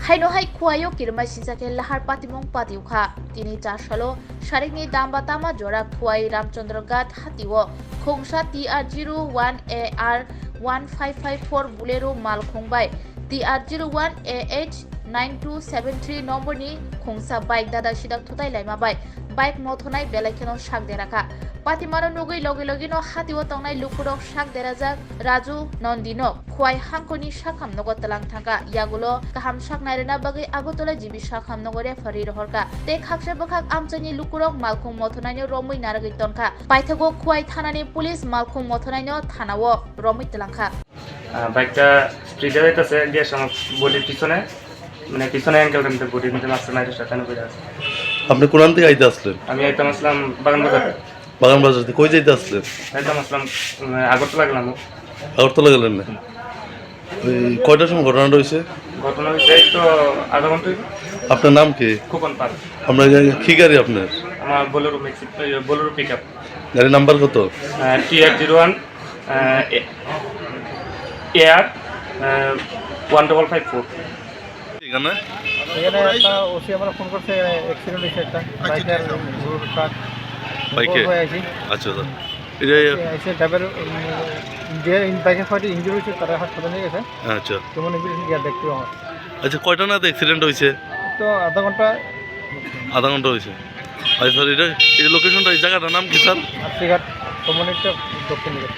Hainohai Kuayo Kirmai Sisake Lahar Patimong Patiuka, Tini Chashalo, Sharikni Dambatama Jora Kuai Ramchandra Gat Hatiwo, Kongsha TR01AR 1554 Bulero Mal Kongbai, TR01AH 9273 নম্বরনি খংসা bike দাদা সিদাক থুতাই লাইমাবাই bike মথনাই বেলাইকেনো শাক দেরাকা পাতিমানো নুগৈ লগে লগেনো হাতিও তংনাই লুকুরক শাক দেরাজা রাজু নন্দিনো খুয়াই হাংকনি শাখাম নগত তালাং থাকা ইয়াগুলো কাহাম শাক নাইরেনা বাগৈ Agartala GB শাখাম নগরে ফারি রহরকা তে খাকসা বখাক আমচানি লুকুরক মালখুং মথনাইনো রমৈ নারাগৈ তনকা পাইথাগো খুয়াই থানানি পুলিশ মালখুং মথনাইনো থানাও রমৈ তালাংখা বাইকটা স্ট্রিটে যাইতেছে গিয়ে আমার বডির পিছনে মানে পিছনে অ্যাঙ্কেলটার মধ্যে বডির মধ্যে মাস্টার নাইটের সাথে করে আছে। আপনি কোরআন থেকে আইতে আসলেন? আমি আইতাম আসলাম বাগান বাজার। বাগান বাজার থেকে কই যাইতে আসলেন? আইতাম আসলাম আগরতলা গেলাম। আগরতলা গেলেন না? ওই কয়টার সময় ঘটনাটা হয়েছে? ঘটনা হয়েছে তো আধা ঘন্টা। আপনার নাম কি? খোকন পাল। আপনার কি গাড়ি আপনার? আমার বোলেরো বোলেরো পিক আপ। গাড়ির নাম্বার কত? TR01 AR 1554। এখানে একটা ওসি আমরা ফোন করছে অ্যাক্সিডেন্ট হয়েছে একটা বাইকের ট্রাক বাইকে। হয়ে আছে। আচ্ছা দাদা, এই যে এসে ড্রাইভার যে বাইকের ফাটি ইঞ্জুরি হয়েছে তারা হাসপাতালে নিয়ে গেছে। আচ্ছা কেমন ইঞ্জুরি গিয়ে দেখতে আমার আচ্ছা, কয়টা না অ্যাক্সিডেন্ট হয়েছে? তো আধা ঘন্টা হয়েছে। আচ্ছা স্যার, এটা এই লোকেশনটা, এই জায়গাটার নাম কি স্যার? আশিঘাট কমিউনিটি দক্ষিণ দিকে।